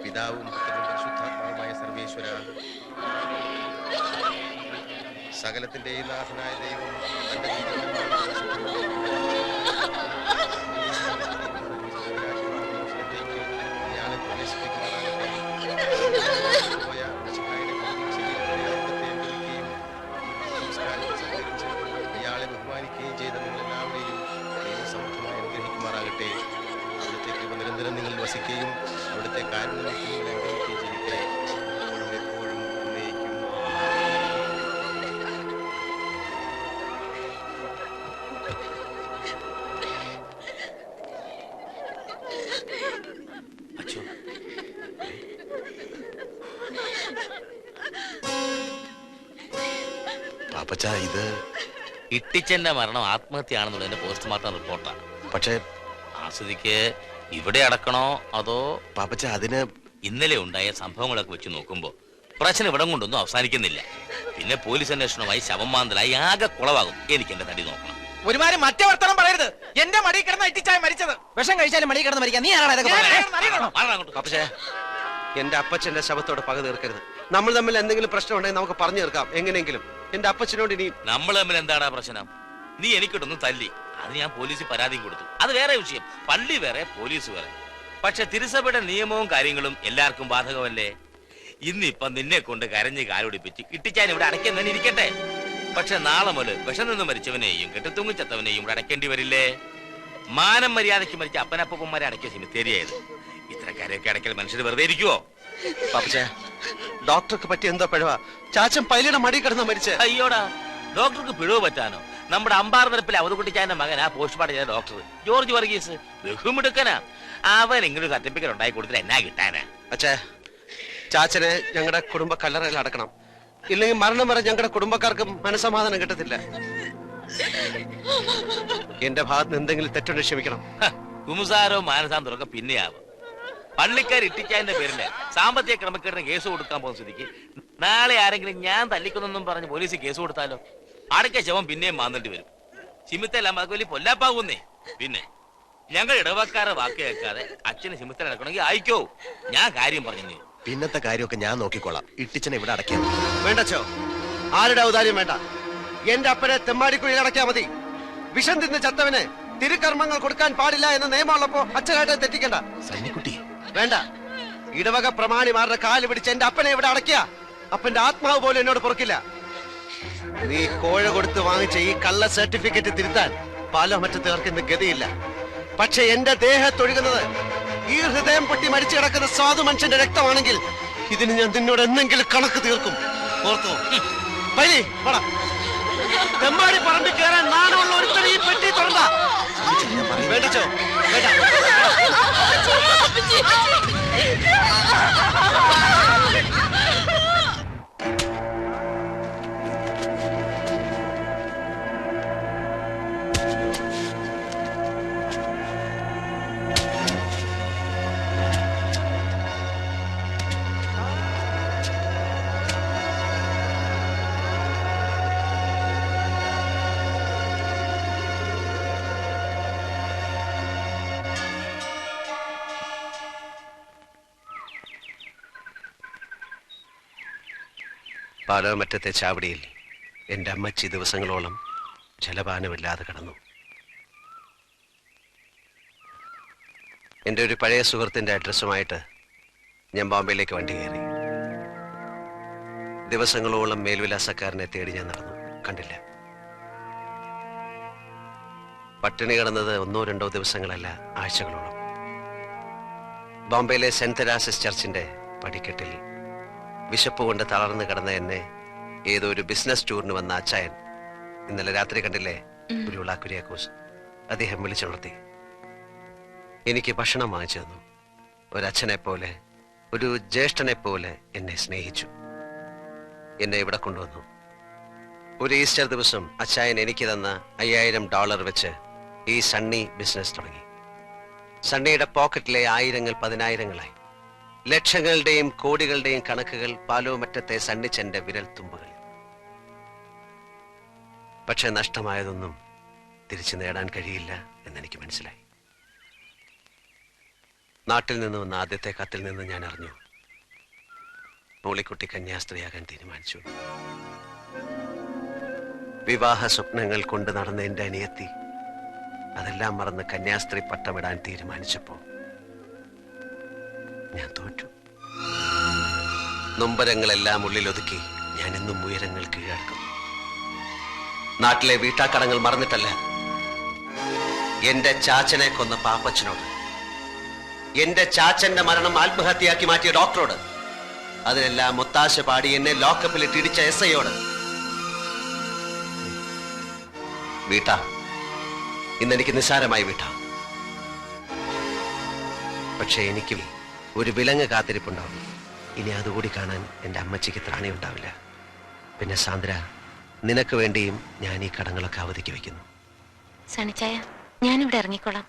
പിതാവും പുത്രനും പരിശുദ്ധാത്മാവുമായ സർവേശ്വര, സകലത്തിന്റെയും നാഥനായ ദൈവം തന്റെ ഇയാളെ പ്രവേശിപ്പിക്കുവാനാകട്ടെ. ഇയാളെ ബഹുമാനിക്കുകയും ചെയ്ത നിങ്ങളെല്ലാവരെയും ദൈവസമർത്ഥമായി അനുഗ്രഹിക്കുമാറാകട്ടെ. അവിടുത്തെ കൃപ നിരന്തരം നിങ്ങൾ വസിക്കുകയും അവിടുത്തെ കാരുണ്യം നിങ്ങൾ അനുഗ്രഹിക്കുകയും ചെയ്യട്ടെ. എപ്പോഴും എപ്പോഴും എന്നേക്കും. പാപ്പച്ച, ഇത് ഇട്ടിച്ചന്റെ മരണം ആത്മഹത്യയാണെന്നുള്ളതിന്റെ പോസ്റ്റ്മോർട്ടം റിപ്പോർട്ടാണ്. പക്ഷേ ആ സ്ഥിതിക്ക് ഇവിടെ അടക്കണോ അതോ? പാപ്പച്ച, അതിന് ഇന്നലെ ഉണ്ടായ സംഭവങ്ങളൊക്കെ വെച്ച് നോക്കുമ്പോ പ്രശ്നം ഇവിടം കൊണ്ടൊന്നും അവസാനിക്കുന്നില്ല. പിന്നെ പോലീസ് അന്വേഷണമായി ശവം മാന്തലായി ആകെ കുളവാകും. എനിക്ക് എന്റെ തടി നോക്കണം. ഒരുമാതിരി മറ്റേ വർത്തമാനം പറയരുത്. എന്റെ മടി കിടന്ന ഇട്ടിച്ചായ മരിച്ചത്. വിഷം കഴിച്ചാലും മടി കിടന്ന് മരിക്കാം. നീ പക്ഷേ എന്റെ അപ്പച്ചന്റെ ശവത്തോട് പക തീർക്കരുത്. നമ്മൾ തമ്മിൽ എന്തെങ്കിലും പ്രശ്നം ഉണ്ടെങ്കിൽ നമുക്ക് പറഞ്ഞു തീർക്കാം എങ്ങനെയെങ്കിലും. എന്റെ അപ്പച്ചനോട് ഇനി നമ്മൾ തമ്മിൽ എന്താടാ പ്രശ്നം? നീ എനിക്കിട്ടൊന്നും തല്ലി, അത് ഞാൻ പോലീസിൽ പരാതിയും കൊടുത്തു. അത് വേറെ വിഷയം. പള്ളി വേറെ, പോലീസ് വേറെ. പക്ഷെ തിരുസഭയുടെ നിയമവും കാര്യങ്ങളും എല്ലാവർക്കും ബാധകമല്ലേ? ഇന്നിപ്പം നിന്നെ കൊണ്ട് കരഞ്ഞ് കാലൊടിപ്പിച്ച് ഇട്ടിച്ചാൻ ഇവിടെ അടയ്ക്കുന്നതിന് ഇരിക്കട്ടെ. പക്ഷെ നാളെ മുതൽ വിഷം നിന്ന് മരിച്ചവനെയും കെട്ടിത്തൂങ്ങിച്ചത്തവനെയും ഇവിടെ അടയ്ക്കേണ്ടി വരില്ലേ? മാനം മര്യാദയ്ക്ക് മരിച്ച അപ്പനപ്പന്മാരെ അടയ്ക്കിയ സിമിത്തേരിയായത്. ഇത്തരക്കാരെയൊക്കെ അടയ്ക്കൽ മനുഷ്യർ വെറുതെ ഇരിക്കുവോ? ഡോക്ടർക്ക് പറ്റി എന്തോ പിഴവാ. ചാച്ചൻ പൈലിയുടെ മടി കിടന്ന മരിച്ചേ. അയ്യോടാ, ഡോക്ടർക്ക് പിഴവ് പറ്റാനോ? നമ്മുടെ അമ്പാർ നിരപ്പിൽ അവതക്കുട്ടിച്ചാന്റെ മകനാ പോസ്റ്റ്മോർട്ടം ചെയ്ത ഡോക്ടർ ജോർജ് വർഗീസ്. ബഹുമിടുക്കനാ. അവൻ ഇങ്ങനെ സർട്ടിഫിക്കറ്റ് ഉണ്ടായി കൊടുത്തിട്ട് എന്നാ കിട്ടാനാ? അച്ഛാ, ചാച്ചനെ ഞങ്ങളുടെ കുടുംബ കല്ലറയിൽ അടക്കണം. ഇല്ലെങ്കിൽ മരണം വരെ ഞങ്ങളുടെ കുടുംബക്കാർക്ക് മനസമാധാനം കിട്ടത്തില്ല. എന്റെ ഭാഗത്ത് എന്തെങ്കിലും തെറ്റുണ്ട് ക്ഷമിക്കണം. കുമുസാരോ മാനസാന്തരമൊക്കെ പിന്നെയാവും. പള്ളിക്കാർ ഇട്ടിച്ചാന്റെ പേരില് സാമ്പത്തിക ക്രമക്കേടിന് കേസ് കൊടുക്കാൻ പോകുന്ന സ്ഥിതിക്ക് നാളെ ആരെങ്കിലും ഞാൻ തല്ലിക്കൊന്നും പറഞ്ഞ് പോലീസ് കേസ് കൊടുത്താലോ? അടയ്ക്ക ശവം പിന്നെയും മാന്നേണ്ടി വരും. ചിമിത്തെല്ലാം അത് വലിയ പൊല്ലാപ്പാകുന്നേ. പിന്നെ ഞങ്ങൾ ഇടവക്കാരെ വാക്ക് കേൾക്കാതെ അച്ഛന് ചിമിത്തൽ നടക്കണമെങ്കിൽ അയക്കോ. ഞാൻ കാര്യം പറഞ്ഞു. പിന്നത്തെ കാര്യമൊക്കെ ഞാൻ നോക്കിക്കോളാം. ഇട്ടിച്ചനെ ഇവിടെ അടയ്ക്കാം. വേണ്ടച്ചോ, ആരുടെ ഔദാര്യം വേണ്ട. എന്റെ അപ്പനെ തെമ്മാടിക്കുഴിയിൽ അടയ്ക്കാ മതി. വിഷം തിന്ന് ചത്തവന് തിരുക്കർമ്മങ്ങൾ കൊടുക്കാൻ പാടില്ല എന്ന നിയമമുള്ളപ്പോ അച്ഛനായിട്ട് തെറ്റിക്കണ്ട. സന്നിക്കുട്ടി വേണ്ട. ഇടവക പ്രമാണിമാരുടെ കാല് പിടിച്ച് എന്റെ അപ്പനെ ഇവിടെ അടയ്ക്കുക. അപ്പന്റെ ആത്മാവ് പോലും എന്നോട് പൊറുക്കില്ല. നീ കോഴ കൊടുത്ത് വാങ്ങിച്ച ഈ കള്ള സർട്ടിഫിക്കറ്റ് തിരുത്താൻ പാലോ മറ്റു തീർക്കുന്ന ഗതിയില്ല. പക്ഷെ എന്റെ ദേഹത്തൊഴുകുന്നത് ഈ ഹൃദയം പൊട്ടി മരിച്ചു കിടക്കുന്ന സാധു മനുഷ്യന്റെ രക്തമാണെങ്കിൽ ഇതിന് ഞാൻ നിന്നോട് എന്തെങ്കിലും കണക്ക് തീർക്കും. ഓർത്തോ? വഴി തെമ്മാടി പറമ്പിൽ കയറാൻ നാണമുള്ള ഒരുത്തൻ ഈ പെട്ടി തുറന്ന. വേണ്ടച്ചോ, വേണ്ട. പാലോമറ്റത്തെ ചാവടിയിൽ എൻ്റെ അമ്മച്ചി ദിവസങ്ങളോളം ജലപാനമില്ലാതെ കിടന്നു. എൻ്റെ ഒരു പഴയ സുഹൃത്തിൻ്റെ അഡ്രസ്സുമായിട്ട് ഞാൻ ബോംബെയിലേക്ക് വണ്ടി കയറി. ദിവസങ്ങളോളം മേൽവിലാസക്കാരനെ തേടി ഞാൻ നടന്നു. കണ്ടില്ല. പട്ടിണി കിടന്നത് 1-2 ദിവസങ്ങളല്ല, ആഴ്ചകളോളം. ബോംബെയിലെ സെന്റ് തെരാസസ് ചർച്ചിന്റെ പടിക്കെട്ടിൽ വിശപ്പ് കൊണ്ട് തളർന്നു കിടന്ന എന്നെ ഏതോ ഒരു ബിസിനസ് ടൂറിന് വന്ന അച്ചായൻ ഇന്നലെ രാത്രി കണ്ടില്ലേ, ഉരുള കുര്യാക്കോസ്, അദ്ദേഹം വിളിച്ചുണർത്തി. എനിക്ക് ഭക്ഷണം വാങ്ങിച്ചു തന്നു. ഒരച്ഛനെ പോലെ, ഒരു ജ്യേഷ്ഠനെ പോലെ എന്നെ സ്നേഹിച്ചു. എന്നെ ഇവിടെ കൊണ്ടുവന്നു. ഒരു ഈസ്റ്റർ ദിവസം അച്ചായൻ എനിക്ക് തന്ന $5000 വെച്ച് ഈ സണ്ണി ബിസിനസ് തുടങ്ങി. സണ്ണിയുടെ പോക്കറ്റിലെ ആയിരങ്ങൾ 10,000-ങ്ങളായി. ലക്ഷങ്ങളുടെയും കോടികളുടെയും കണക്കുകൾ പാലോമറ്റത്തെ സണ്ണിച്ചന്റെ വിരൽ തുമ്പുകളിൽ. പക്ഷെ നഷ്ടമായതൊന്നും തിരിച്ചു നേടാൻ കഴിയില്ല എന്നെനിക്ക് മനസ്സിലായി. നാട്ടിൽ നിന്ന് വന്ന ആദ്യത്തെ കത്തിൽ നിന്ന് ഞാൻ അറിഞ്ഞു മോളിക്കുട്ടി കന്യാസ്ത്രീയാകാൻ തീരുമാനിച്ചു. വിവാഹ സ്വപ്നങ്ങൾ കൊണ്ട് നടന്ന എന്റെ അനിയത്തി അതെല്ലാം മറന്ന് കന്യാസ്ത്രീ പട്ടമിടാൻ തീരുമാനിച്ചപ്പോ ഞാൻ തോറ്റു. നൊമ്പരങ്ങളെല്ലാം ഉള്ളിലൊതുക്കി ഞാൻ ഇന്നും ഉയരങ്ങൾ കീഴടക്കും. നാട്ടിലെ വീട്ടാക്കടങ്ങൾ മറന്നിട്ടല്ല, എന്റെ ചാച്ചനെ കൊന്ന പാപ്പച്ചനോട്, എന്റെ ചാച്ചന്റെ മരണം ആത്മഹത്യയാക്കി മാറ്റിയ ഡോക്ടറോട്, അതിനെല്ലാം ഒത്താശ പാടി എന്നെ ലോക്കപ്പിലിട്ട് ഇടിച്ച SIയോട്. വീട്ടാ, ഇന്നെനിക്ക് നിസ്സാരമായി വീട്ടാ. പക്ഷെ എനിക്ക് ഒരു വിലങ്ങ് കാത്തിരിപ്പുണ്ടാവും. ഇനി അതുകൂടി കാണാൻ എൻ്റെ അമ്മച്ചിക്ക് ത്രാണി ഉണ്ടാവില്ല. പിന്നെ സാന്ദ്ര, നിനക്ക് വേണ്ടിയും ഞാൻ ഈ കടങ്ങളൊക്കെ അവധിക്ക് വയ്ക്കുന്നു. സണിച്ചായ, ഞാനിവിടെ ഇറങ്ങിക്കോളാം.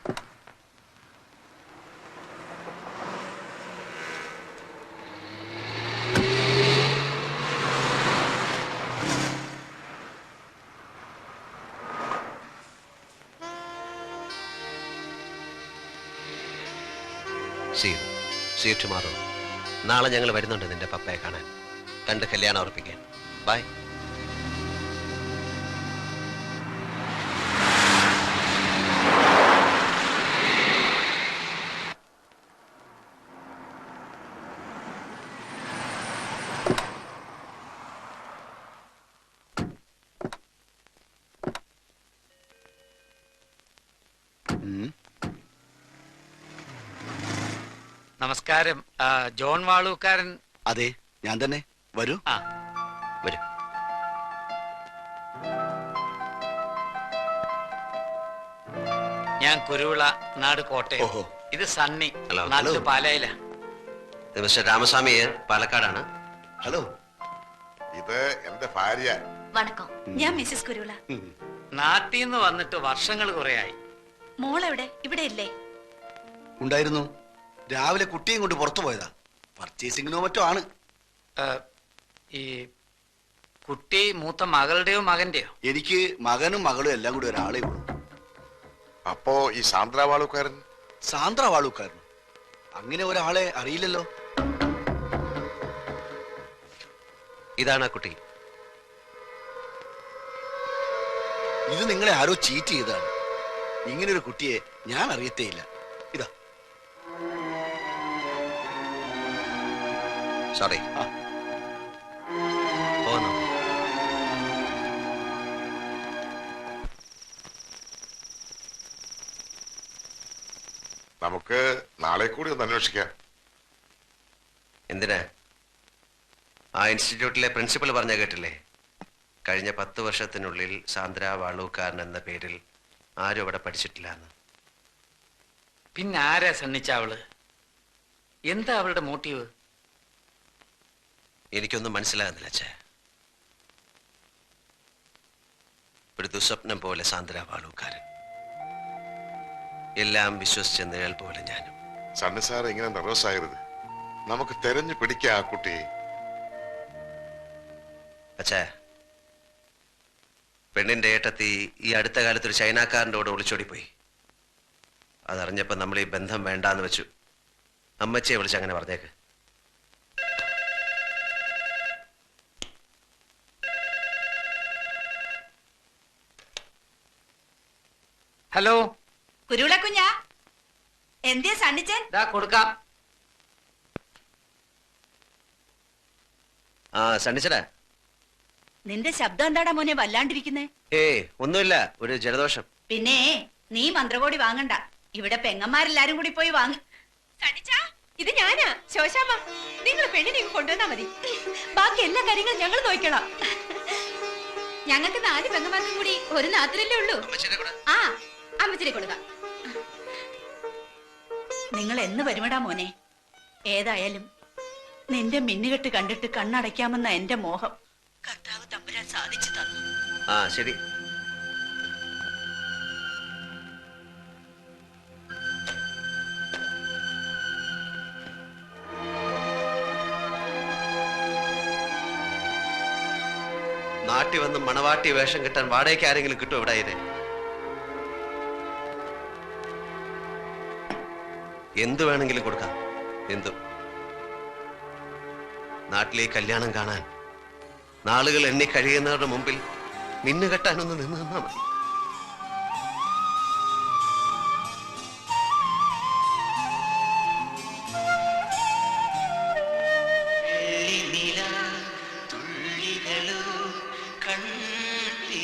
See you tomorrow. നാളെ ഞങ്ങൾ വരുന്നുണ്ട് നിന്റെ പപ്പയെ കാണാൻ, കണ്ട് കല്യാണം ഉറപ്പിക്കാൻ. ബൈ. നമസ്കാരം. ജോൺ വാളൂക്കാരൻ? അതെ, ഞാൻ തന്നെ. വരൂ. വരൂ. ഞാൻ കുരുവിള, നാട് കോട്ടയം. ഓഹോ. ഇത് സണ്ണി, ഹലോ. നാട്ടില് പാലായില. മിസ്റ്റർ രാമസ്വാമി പാലക്കാടാണ്. ഹലോ. ഇത് എന്റെ ഭാര്യ. വണക്കം, ഞാൻ മിസ്സിസ് കുരുള. നാട്ടിൽ നിന്ന് വന്നിട്ട് വർഷങ്ങൾ കുറയായി. മോളെവിടെ? ഇവിടെ ഇല്ലേ? ഉണ്ടായിരുന്നു. രാവിലെ കുട്ടിയും കൊണ്ട് പുറത്തു പോയതാ. പർച്ചേസിങ്ങിനോ മറ്റോ ആണ്. ഈ കുട്ടി മൂത്ത മകളുടെയോ മകന്റെയോ? എനിക്ക് മകനും മകളും എല്ലാം കൂടി ഒരാളെ ഉള്ളൂ. അപ്പോ ഈ സാന്ദ്രാവാളുകാരൻ? സാന്ദ്ര വാളൂക്കാരൻ? അങ്ങനെ ഒരാളെ അറിയില്ലല്ലോ. ഇതാണ് ആ കുട്ടി. ഇത് നിങ്ങളെ ആരോ ചീറ്റ് ചെയ്തതാണ്. ഇങ്ങനൊരു കുട്ടിയെ ഞാൻ അറിയത്തേയില്ല. ഇതാ. സോറി. പോന്നു. നമുക്ക് നാളെ കൂടി ഒന്ന് അന്വേഷിക്കാം. എന്തിനാ? ആ ഇൻസ്റ്റിറ്റ്യൂട്ടിലെ പ്രിൻസിപ്പൽ പറഞ്ഞ കേട്ടില്ലേ? കഴിഞ്ഞ 10 വർഷത്തിനുള്ളിൽ സാന്ദ്ര വാളൂക്കാരൻ എന്ന പേരിൽ ആരും അവിടെ പഠിച്ചിട്ടില്ല എന്ന്. പിന്നെ ആരാ സണ്ണിച്ച അവള്? എന്താ അവളുടെ മോട്ടീവ്? എനിക്കൊന്നും മനസ്സിലാകുന്നില്ല അച്ഛാ. ഒരു ദുസ്വപ്നം പോലെ സാന്ദ്ര വാളൂക്കാരൻ, എല്ലാം വിശ്വസിച്ച നിഴൽ പോലെ ഞാനും. സണ്ണി സാർ ഇങ്ങനെ നെർവസ് ആകരുത്. നമുക്ക് തെരഞ്ഞു പിടിക്കാം ആ കുട്ടിയെ. അച്ഛാ, പെണ്ണിന്റെ ഏട്ടത്തി ഈ അടുത്ത കാലത്ത് ഒരു ചൈനക്കാരൻ്റെ കൂടെ ഒളിച്ചോടിപ്പോയി. അതറിഞ്ഞപ്പോ നമ്മൾ ഈ ബന്ധം വേണ്ടാന്ന് വെച്ചു. അമ്മച്ചിയെ വിളിച്ച് അങ്ങനെ പറഞ്ഞേക്ക്. ഹലോ. കുരുവിള കുഞ്ഞാ, എന്തിയാ സണ്ണിച്ചൻ? ഇതാ കൊടുക്കാം. ആ സണ്ണിച്ചടാ. നിന്റെ ശബ്ദം എന്താടാ മോനെ വല്ലാണ്ടിരിക്കുന്നേ? ഒന്നുമില്ല, ഒരു ജലദോഷം. പിന്നെ നീ മന്ത്രകോടി വാങ്ങണ്ട, ഇവിടെ പെങ്ങന്മാരെല്ലാരും കൂടി പോയി വാങ്ങി. ഇത് ഞാനാ ശോശാമ്മ. നിങ്ങൾ പെണ്ണിനെ കൊണ്ടുവന്നാ മതി, ബാക്കി എല്ലാ കാര്യങ്ങളും ഞങ്ങൾ നോക്കണം. ഞങ്ങൾക്ക് 4 പെങ്ങന്മാർക്കും കൂടി ഒരു നാത്തിലല്ലേ ഉള്ളൂ. ആ, അമ്മച്ചിനെ കൊടുക്കാം. നിങ്ങൾ എന്ന് വരുമടാ മോനെ? ഏതായാലും നിന്റെ മിന്നുകെട്ട് കണ്ടിട്ട് കണ്ണടയ്ക്കാമെന്ന എന്റെ മോഹം കർത്താവ് തമ്പുരാൻ സാധിച്ചു തന്നു. ആ ശരി. നാട്ടിൽ വന്ന് മണവാട്ടി വേഷം കിട്ടാൻ വാടകയ്ക്ക് ആരെങ്കിലും കിട്ടും ഇവിടെ ഇതിനെ? എന്തു വേണമെങ്കിലും കൊടുക്കാം, എന്തും. നാട്ടിലെ കല്യാണം കാണാൻ നാളുകൾ എണ്ണി കഴിയുന്നവരുടെ മുമ്പിൽ മിന്നു കെട്ടാനൊന്ന് നിന്ന് നിന്നാ മതി. തുള്ളികളോ കണ്ണീ